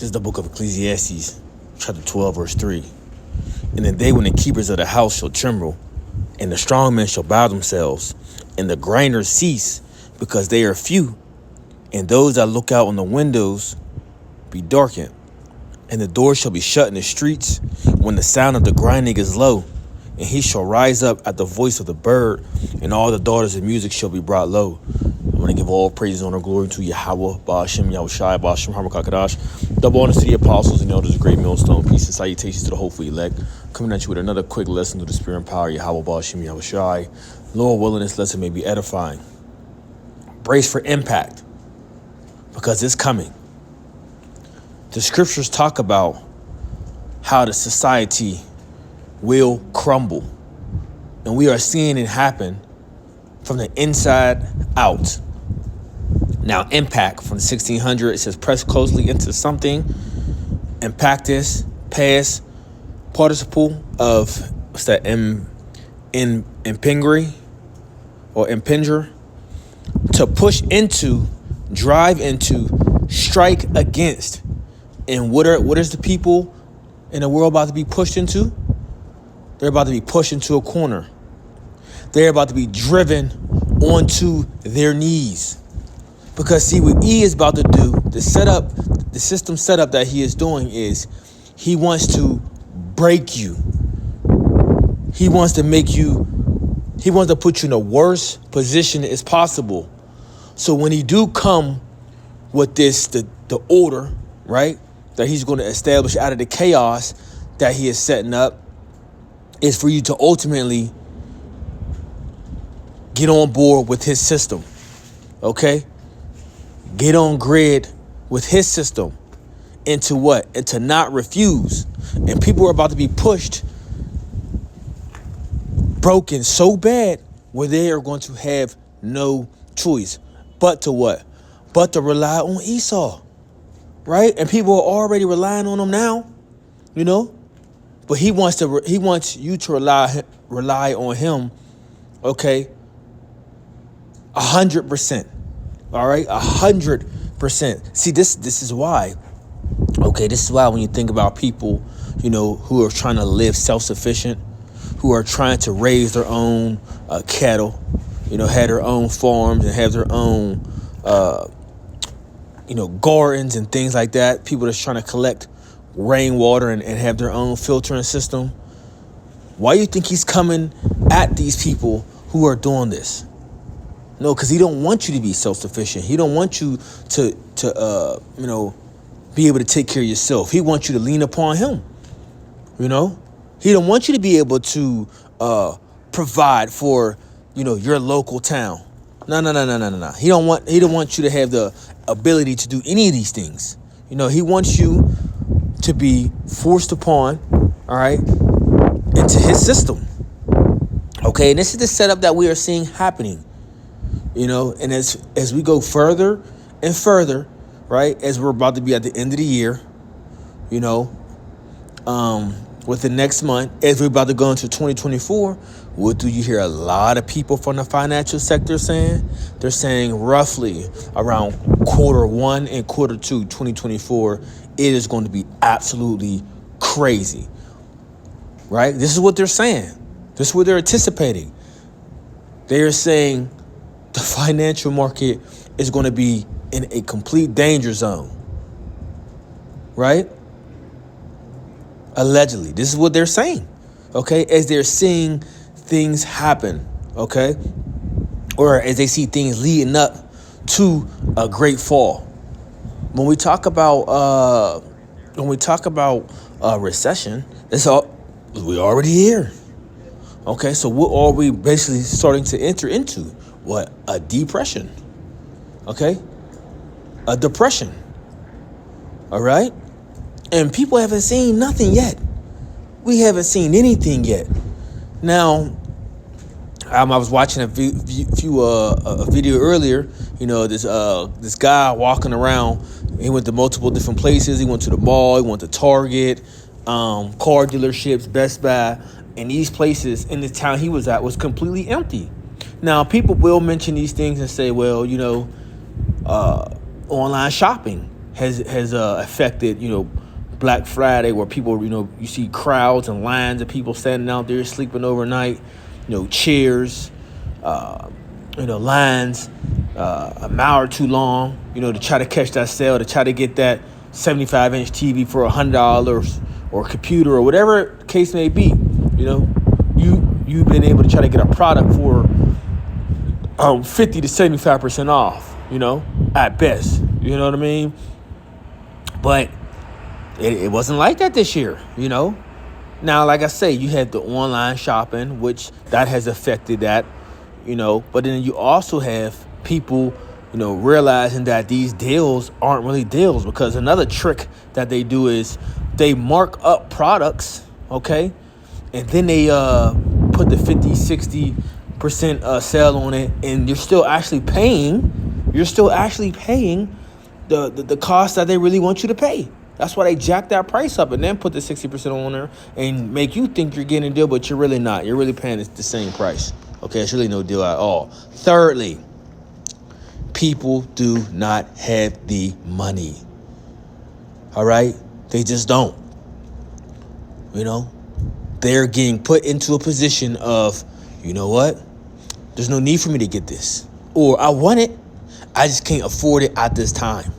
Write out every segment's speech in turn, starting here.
This is the book of Ecclesiastes, chapter 12, verse 3. In the day when the keepers of the house shall tremble, and the strong men shall bow themselves, and the grinders cease, because they are few, and those that look out on the windows be darkened, and the doors shall be shut in the streets, when the sound of the grinding is low, and he shall rise up at the voice of the bird, and all the daughters of music shall be brought low. I want to give all praise, honor, glory to Yahweh, Ba'ashem, Yahushai, Ba'ashem, Hamakakadash. Double honors to the apostles and elders of great millstone. Peace and salutations to the hopeful elect. Coming at you with another quick lesson through the spirit and power, Yahweh, Ba'ashem, Yahushai. Lord willing, this lesson may be edifying. Brace for impact, because it's coming. The scriptures talk about how the society will crumble. And we are seeing it happen from the inside out. Now, impact from the 1600, it says press closely into something. Impact is past participle of, what's that, impingere or impinger. To push into, drive into, strike against. And what is the people in the world about to be pushed into? They're about to be pushed into a corner. They're about to be driven onto their knees. Because see, what E is about to do, the system setup that he is doing is he wants to break you. He wants to put you in the worst position as possible. So when he do come with this, the order, right, that he's going to establish out of the chaos that he is setting up, is for you to ultimately get on board with his system, okay? Get on grid with his system. Into what? Into not refuse. And people are about to be pushed, broken so bad where they are going to have no choice but to what? But to rely on Esau, right? And people are already relying on him now, you know? But he wants you to rely on him, okay? 100%. All right, 100%. See, this is why. Okay, this is why when you think about people, you know, who are trying to live self-sufficient, who are trying to raise their own cattle, you know, have their own farms and have their own, gardens and things like that. People that's trying to collect rainwater and have their own filtering system. Why do you think he's coming at these people who are doing this? No, because he don't want you to be self-sufficient. He don't want you to be able to take care of yourself. He wants you to lean upon him. You know, he don't want you to be able to provide for, your local town. No. He don't want you to have the ability to do any of these things. He wants you to be forced upon, all right, into his system. Okay, and this is the setup that we are seeing happening. And as we go further and further, right, as we're about to be at the end of the year, with the next month, as we're about to go into 2024, what do you hear a lot of people from the financial sector saying? They're saying roughly around Q1 and Q2 2024, it is going to be absolutely crazy, right? This is what they're saying. This is what they're anticipating. They're saying the financial market is going to be in a complete danger zone, right? Allegedly, this is what they're saying, okay? As they're seeing things happen, okay? Or as they see things leading up to a great fall. When we talk about recession, we already here. Okay, so what are we basically starting to enter into? What? A depression. Okay? A depression. All right? And people haven't seen nothing yet. We haven't seen anything yet. Now, I was watching a video earlier. This guy walking around. He went to multiple different places. He went to the mall. He went to Target, car dealerships, Best Buy. And these places in the town he was at was completely empty. Now, people will mention these things and say, well, online shopping. has affected, Black Friday, where people, you see crowds and lines of people standing out there sleeping overnight, chairs, lines a mile or two long, to try to catch that sale, to try to get that 75-inch TV for $100 or a computer or whatever the case may be. You've been able to try to get a product for 50 to 75% off, at best. You know what I mean? But it wasn't like that this year, Now, like I say, you had the online shopping, which that has affected that, But then you also have people, realizing that these deals aren't really deals, because another trick that they do is they mark up products, okay? And then they put the 50, 60% sale on it, and you're still actually paying the cost that they really want you to pay. That's why they jack that price up and then put the 60% on there and make you think you're getting a deal, but you're really not. You're really paying the same price. Okay, it's really no deal at all. Thirdly, people do not have the money. All right? They just don't. They're getting put into a position of, you know what? There's no need for me to get this. Or I want it, I just can't afford it at this time.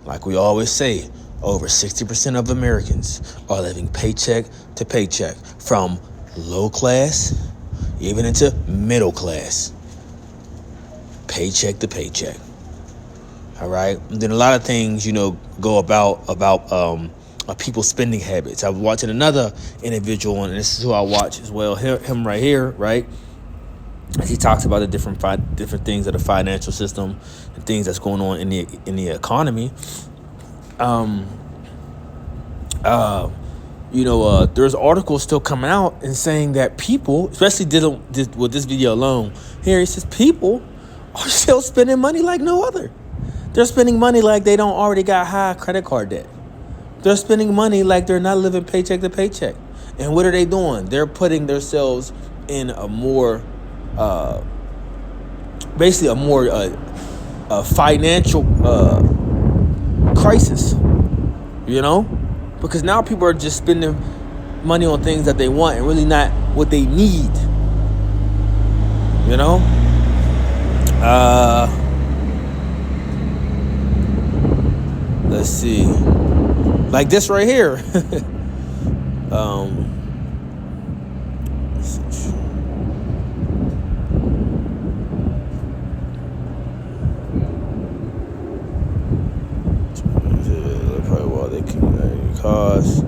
Like we always say, over 60% of Americans are living paycheck to paycheck, from low class even into middle class. Paycheck to paycheck. All right. And then a lot of things, go about people's spending habits. I was watching another individual, and this is who I watch as well. Him right here, right? As he talks about the different things of the financial system and things that's going on in the economy. There's articles still coming out and saying that people, especially with this video alone, here he says people are still spending money like no other. They're spending money like they don't already got high credit card debt. They're spending money like they're not living paycheck to paycheck. And what are they doing? They're putting themselves in a more, financial crisis, because now people are just spending money on things that they want and really not what they need, Let's see. Like this right here. Probably what they can cause.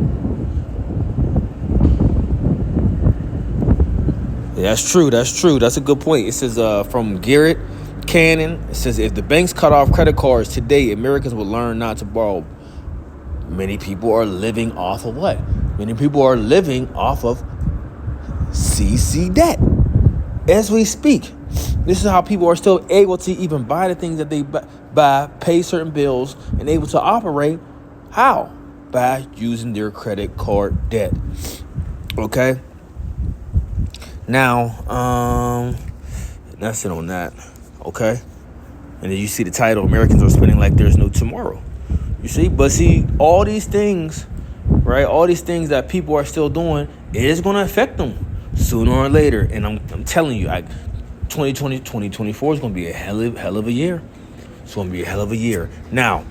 Yeah, that's true. That's a good point. It says from Garrett Cannon. It says, if the banks cut off credit cards today, Americans will learn not to borrow. Many people are living off of what? Many people are living off of CC debt as we speak. This is how people are still able to even buy the things that they buy, pay certain bills, and able to operate. How? By using their credit card debt. Okay. Now, that's it on that. Okay. And then you see the title, Americans are spending like there's no tomorrow. You see? But see, all these things, right? All these things that people are still doing, it is going to affect them sooner or later. And I'm telling you, 2024 is going to be a hell of a year. It's going to be a hell of a year. Now,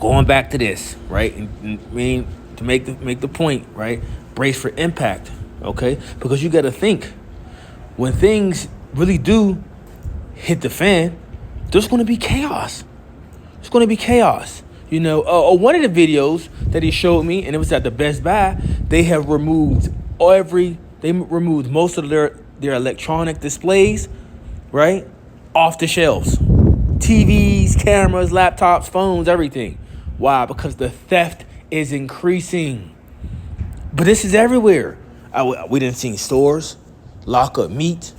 going back to this, right? To make the point, right? Brace for impact, okay? Because you got to think, when things really do hit the fan, there's going to be chaos. It's going to be chaos. One of the videos that he showed me, and it was at the Best Buy, they have removed most of their electronic displays, right, off the shelves. TVs, cameras, laptops, phones, everything. Why? Because the theft is increasing. But this is everywhere. We didn't see stores lock up meat,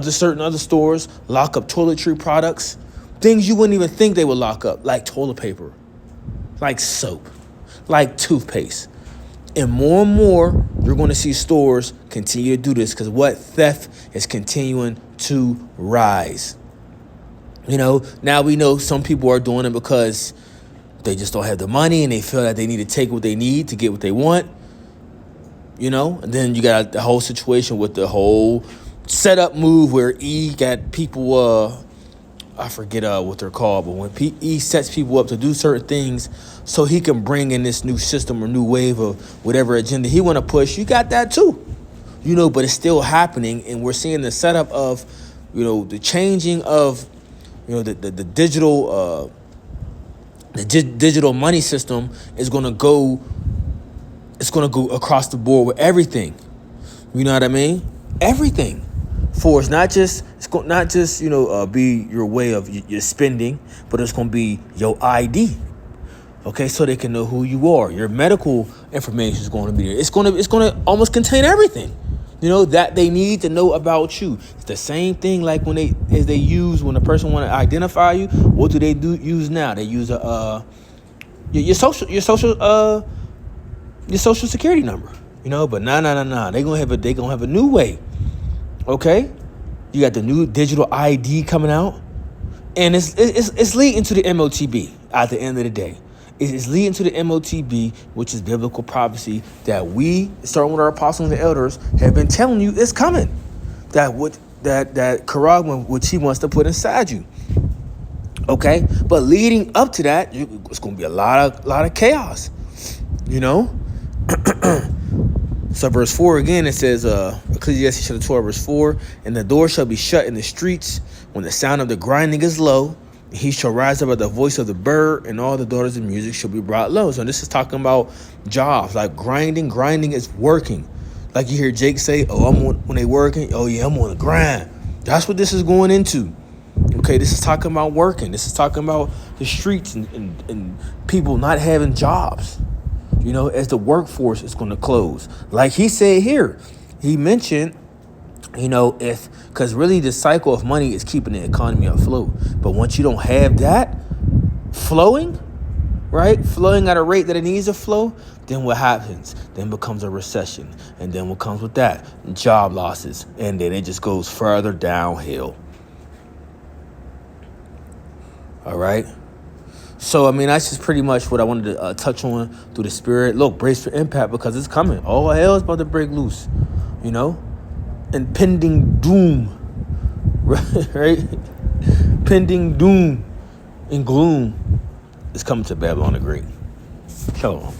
certain other stores lock up toiletry products, things you wouldn't even think they would lock up, like toilet paper, like soap, like toothpaste. And more, you're going to see stores continue to do this, because theft is continuing to rise. Now we know some people are doing it because they just don't have the money and they feel that they need to take what they need to get what they want. And then you got the whole situation with the whole setup move where E got people, I forget what they're called, but when E sets people up to do certain things so he can bring in this new system or new wave of whatever agenda he want to push, you got that too. But it's still happening, and we're seeing the setup of, the changing of, the digital, digital money system is going to go. It's going to go across the board with everything. You know what I mean? Everything. For it's not just be your way of your spending, but it's going to be your ID. Okay, so they can know who you are. Your medical information is going to be there. It's going to almost contain everything. That they need to know about you. It's the same thing like when they use when a person want to identify you. What do they use now? They use your social security number. But nah. They gonna have a new way. Okay, you got the new digital ID coming out, and it's leading to the MOTB. At the end of the day, it's leading to the MOTB, which is biblical prophecy that we, starting with our apostles and the elders, have been telling you is coming. That Quran, which he wants to put inside you. Okay, but leading up to that, it's gonna be a lot of chaos. So verse 4 again, it says, Ecclesiastes chapter 12, verse 4, and the door shall be shut in the streets when the sound of the grinding is low. He shall rise up at the voice of the bird, and all the daughters of music shall be brought low. So this is talking about jobs, like grinding. Grinding is working. Like you hear Jake say, when they working, I'm on the grind. That's what this is going into. Okay, this is talking about working. This is talking about the streets and people not having jobs. As the workforce is going to close. Like he said here, he mentioned, because really the cycle of money is keeping the economy afloat. But once you don't have that flowing at a rate that it needs to flow, then what happens? Then becomes a recession. And then what comes with that? Job losses. And then it just goes further downhill. All right. So, that's just pretty much what I wanted to touch on through the spirit. Look, brace for impact because it's coming. All hell is about to break loose, Impending doom, right? Pending doom and gloom is coming to Babylon the Great. Shalom.